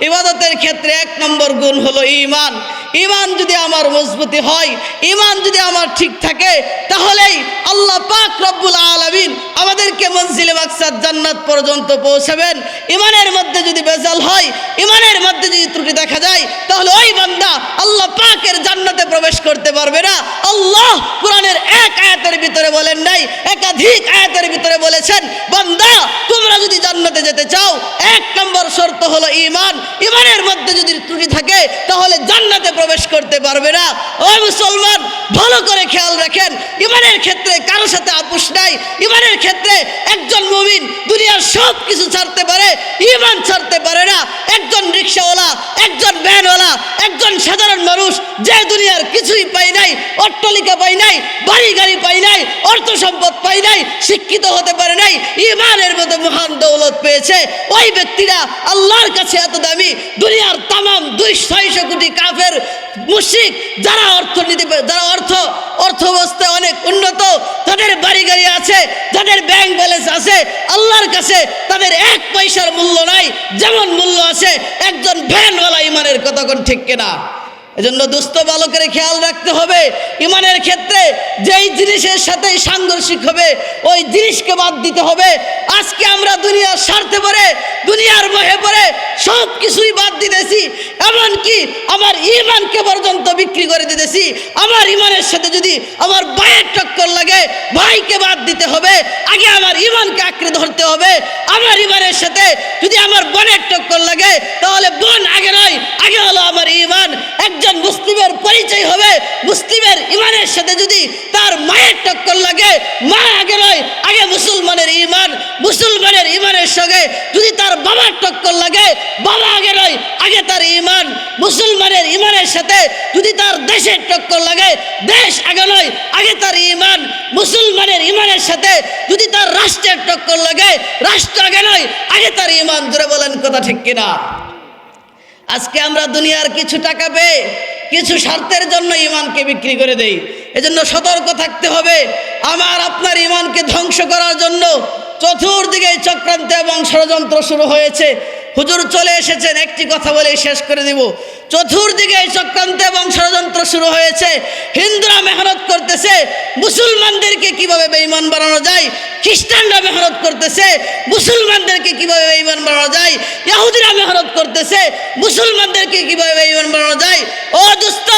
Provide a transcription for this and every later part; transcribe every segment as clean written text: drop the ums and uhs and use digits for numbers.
ইবাদতের ক্ষেত্রে 1 নম্বর গুণ হলো ঈমান। ঈমান যদি আমার মজবুতি হয়, ঈমান যদি আমার ঠিক থাকে, তাহলেই আল্লাহ পাক রব্বুল আলামিন আমাদেরকে মঞ্জিলে মাকসাদ জান্নাত পর্যন্ত পৌঁছাবেন। ঈমানের মধ্যে যদি বেজাল হয়, ঈমানের মধ্যে যদি ত্রুটি দেখা যায়, তাহলে ওই বান্দা আল্লাহ পাকের জান্নাতে প্রবেশ করতে পারবে না। আল্লাহ কোরআনের এক আয়াতের ভিতরে বলেন নাই, একাধিক আয়াতের ভিতরে বলেছেন, বান্দা তোমরা যদি জান্নাতে যেতে চাও 1 নম্বর শর্ত হলো ঈমান। ঈমানের মধ্যে যদি ত্রুটি থাকে, তাহলে জান্নাতে প্রবেশ করতে পারবে না। ও মুসলমান, ভালো করে খেয়াল রাখেন, ঈমানের ক্ষেত্রে কারোর সাথে আপোষ নাই। ঈমানের ক্ষেত্রে একজন মুমিন দুনিয়ার সব কিছু ছাড়তে পারে, ঈমান ছাড়তে পারে না। একজন রিকশাওয়ালা, একজন ভ্যানওয়ালা, একজন সাধারণ মানুষ যে দুনিয়ার কিছুই পাই নাই, অট্টালিকা পাই নাই, বাড়ি গাড়ি পাই নাই, অর্থ সম্পদ পাই নাই, শিক্ষিত হতে পারে নাই, ঈমানের মতো মহান দৌলত পেয়েছে, ওই ব্যক্তিরা আল্লাহর কাছে এত দামি। দুনিয়ার তামাম 200-600 কোটি কাফের মুশরিক যারা অর্থ অবস্থায় অনেক উন্নত, তাদের বাড়ি গাড়ি আছে, যাদের ব্যাংক ব্যালেন্স আছে, আল্লাহর কাছে তাদের 1 পয়সার মূল্য নাই, যেমন মূল্য আছে একজন ভ্যানওয়ালা ঈমানের। কথা কোন ঠিক কিনা? এজন্য দোস্ত ভালো করে খেয়াল রাখতে হবে, ঈমানের ক্ষেত্রে যেই জিনিসের সাথে সাংঘর্ষিক হবে ওই জিনিসকে বাদ দিতে হবে। আজকে আমরা দুনিয়ার স্বার্থে পড়ে, দুনিয়ার মোহে পড়ে সব কিছুই বাদ দিতেছি, এমনকি আমার ঈমানকে পর্যন্ত বিক্রি করে দিতেছি। আমার ঈমানের সাথে যদি আমার ভাইয়ের টক্কর লাগে, ভাইকে বাদ দিতে হবে, আগে আমার ঈমানকে আঁকড়ে ধরতে হবে। আমার ঈমানের সাথে যদি আমার বোনের টক্কর লাগে, তাহলে বোন আগে নয়, আগে হলো আমার ঈমান। একজন মুসলিমের পরিচয় হবে মুসলিমের ঈমানের সাথে যদি তার মায়ের টক্কর লাগে, মা আগে নয়, আগে মুসলমানের ঈমান। মুসলমানের ঈমানের সঙ্গে যদি তার বাবার টক্কর লাগে, বাবা আগে নয়, আগে তার ঈমান। মুসলমানের ঈমানের সাথে যদি তার দেশের টক্কর লাগে, দেশ আগে নয়, আগে তার ঈমান। মুসলমানের ঈমানের সাথে যদি তার রাষ্ট্রের টক্কর লাগে, রাষ্ট্র আগে নয়, আগে তার ঈমান। ধরে বলেন কথা ঠিক কিনা? আজকে আমরা দুনিয়ার কিছু টাকা পেয়ে কিছু স্বার্থের জন্য ঈমানকে বিক্রি করে দেই। এজন্য সতর্ক থাকতে হবে। আমার আপনার ঈমানকে ধ্বংস করার জন্য চতুর্দিকে চক্রান্ত এবং ষড়যন্ত্র শুরু হয়েছে। হুজুর চলে এসেছেন, একটি কথা বলে শেষ করে দিব। চতুর্দিকে চক্রান্ত এবং ষড়যন্ত্র শুরু হয়েছে। হিন্দুরা মেহনত করতেছে মুসলমানদেরকে কিভাবে বেঈমান বানানো যায়, খ্রিস্টানরা মেহনত করতেছে মুসলমানদেরকে কিভাবে বেঈমান বানানো যায়, ইহুদিরা মেহনত করতেছে মুসলমানদেরকে কিভাবে বেঈমান বানানো যায়। ও দোস্ত,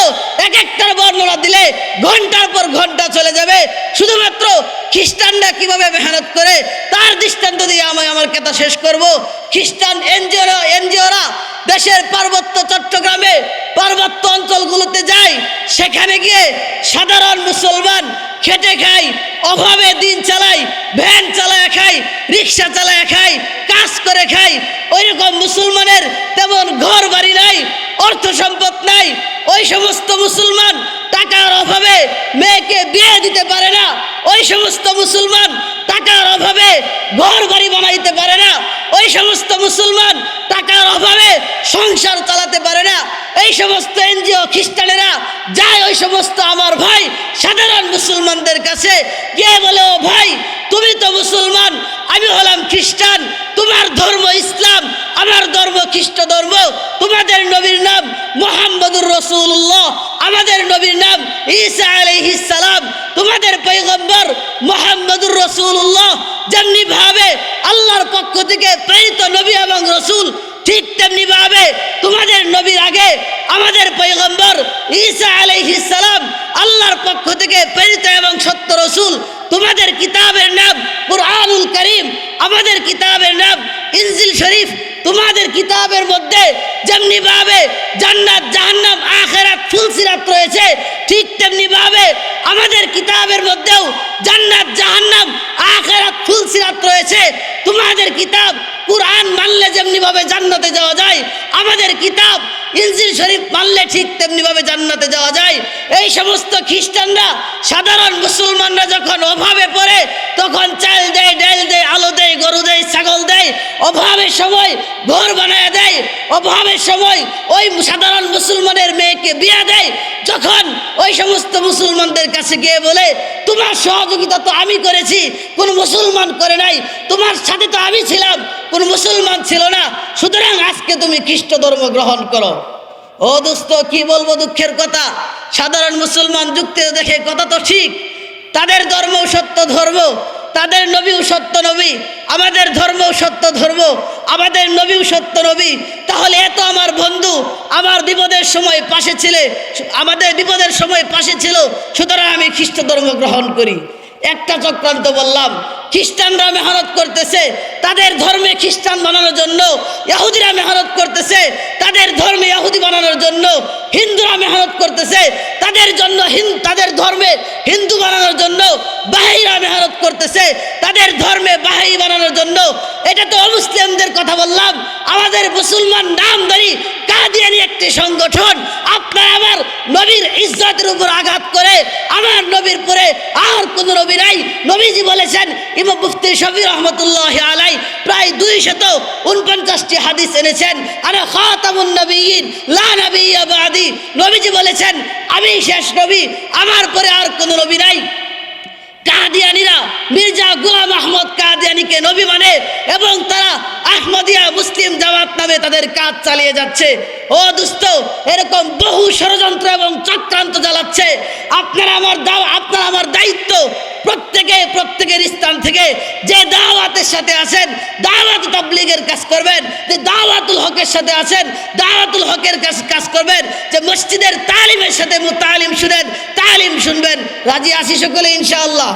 এক-একটার বর্ণনা দিলে ঘন্টার পর ঘন্টা চলে যাবে। শুধুমাত্র খ্রিস্টানরা কিভাবে মেহনত করে তার দৃষ্টান্ত দিয়ে আমি আমার কথা শেষ করব। খ্রিস্টান এনজিওরা দেশের পার্বত্য চট্টগ্রামে পার্বত্য অঞ্চলগুলোতে যায়, সেখানে গিয়ে সাধারণ মুসলমান খেটে খায়, অভাবে দিন চালায়, ভ্যান চালায় খায়, রিক্সা চালায় খায়, কাজ করে খায়। ওইরকম মুসলমানের তেমন ঘর বাড়ি নাই, অর্থ সম্পদ নাই। ওই সমস্ত মুসলমান টাকার অভাবে মেয়েকে বিয়ে দিতে পারে না। ওই সমস্ত মুসলমান টাকার অভাবে ঘর বাড়ি বানাইতে পারে না। ওই সমস্ত মুসলমান টাকার অভাবে সংসার চালাতে পারে না। এই সমস্ত এনজিও খ্রিস্টানেরা যায় ওই সমস্ত আমার ভাই সাধারণ মুসলমানদের কাছে, গিয়ে বলে, ও ভাই, তুমি তো মুসলমান, আমি হলাম খ্রিস্টান, তোমার ধর্ম ইসলাম, আমার ধর্ম খ্রিস্ট ধর্ম, তোমাদের নবীর নাম মুহাম্মদুর রাসূলুল্লাহ, আমাদের নবীর নাম ঈসা আলাইহিস সালাম, তোমাদের পয়গম্বর মুহাম্মদুর রাসূলুল্লাহ যেমনি ভাবে আল্লাহর পক্ষ থেকে প্রেরিত নবী এবং রাসূল, ঠিক তেমনি ভাবে তোমাদের নবীর আগে আমাদের পয়গম্বর ঈসা আলাইহিস সালাম আল্লাহর পক্ষ থেকে প্রেরিত এবং সত্য রাসূল। তোমাদের কিতাবের নাম কুরআনুল কারীম, আমাদের কিতাবের নাম ইনজিল শরীফ। তোমাদের কিতাবের মধ্যে যেমনি ভাবে জান্নাত, জাহান্নাম, আখিরাত, ফুলসিরাত রয়েছে, ঠিক তেমনি ভাবে আমাদের কিতাবের মধ্যেও জান্নাত, জাহান্নাম, আখিরাত, ফুলসিরাত রয়েছে। তোমাদের কিতাব কুরআন মানলে যেমনি ভাবে জান্নাতে যাওয়া যায়, আমাদের কিতাব ইনজিল শরীফ মানলে ঠিক তেমনিভাবে জান্নাতে যাওয়া যায়। এই সমস্ত খ্রিস্টানরা সাধারণ মুসলমানরা যখন অভাবে পড়ে তখন চাল দেয়, ডাল দেয়, আলু দেয়, গরু দেয়, ছাগল দেয়, অভাবের সময় ঘর বানায় দেয়, অভাবের সময় ওই সাধারণ মুসলমানের মেয়েকে বিয়ে দেয়। যখন ওই সমস্ত মুসলমানদের কাছে গিয়ে বলে, তোমার সহযোগিতা তো আমি করেছি, কোন মুসলমান করে নাই, তোমার সাথে তো আমি ছিলাম, কোন মুসলমান ছিল না, সুতরাং আজকে তুমি খ্রিস্ট ধর্ম গ্রহণ করো। ও দোস্ত, কি বলবো দুঃখের কথা, সাধারণ মুসলমান যুক্তি দেখে কথা তো ঠিক, তাদের ধর্ম সত্য ধর্ম, তাদের নবীও সত্য নবী, আমাদের ধর্মও সত্য ধর্ম, আমাদের নবীও সত্য নবী। তাহলে এত আমার বন্ধু আমার বিপদের সময় পাশে ছিলে, আমাদের বিপদের সময় পাশে ছিল, সুতরাং আমি খ্রিস্ট ধর্ম গ্রহণ করি। একটা চক্রান্ত বললাম, খ্রিস্টানরা মেহনত করতেছে তাদের ধর্মে খ্রিস্টান বানানোর জন্য, ইহুদিরা মেহনত করতেছে তাদের ধর্মে ইহুদি বানানোর জন্য, হিন্দুরা মেহনত করতেছে তাদের জন্য তাদের ধর্মে হিন্দু বানানোর জন্য, বাহাইরা মেহনত করতেছে তাদের ধর্মে বাহাই বানানোর জন্য। এটা তো অমুসলিমদের কথা বললাম। আমাদের মুসলমান নামধারী কাদিয়ানি একটি সংগঠন আপনার আমার নবীর ইজ্জতের উপর আঘাত করে, আমার নবীর পরে আর কোন নবী নাই। নবীজি বলেছেন, ইমাম মুফতি শফি রহমতুল্লাহ আলাই প্রায় 249টি হাদিস এনেছেন, আনা খাতামুন নবিয়্যিন লা নবিয়্যা বাদি। নবীজি বলেছেন, আমি শেষ নবী, আমার পরে আর কোন নবী নাই। কাদিয়ানীরা মির্জা গোলাম আহমদ কাদিয়ানীকে নবী মানে এবং তারা আহমদিয়া মুসলিম জামাত নামে তাদের কাজ চালিয়ে যাচ্ছে। ও দোস্ত, এরকম বহু ষড়যন্ত্র এবং চক্রান্ত চালাচ্ছে। আপনারা আমার দায়িত্ব, প্রত্যেকের স্থান থেকে যে দাওয়াতের সাথে আছেন, দাওয়াত তাবলীগের কাজ করবেন, যে দাওয়াতুল হকের সাথে আছেন, দাওয়াতুল হকের কাজ করবেন, যে মসজিদের তালিমের সাথে মুতালিম শুনেন, তালিম শুনবেন। রাজি আছি সকলে ইনশাআল্লাহ?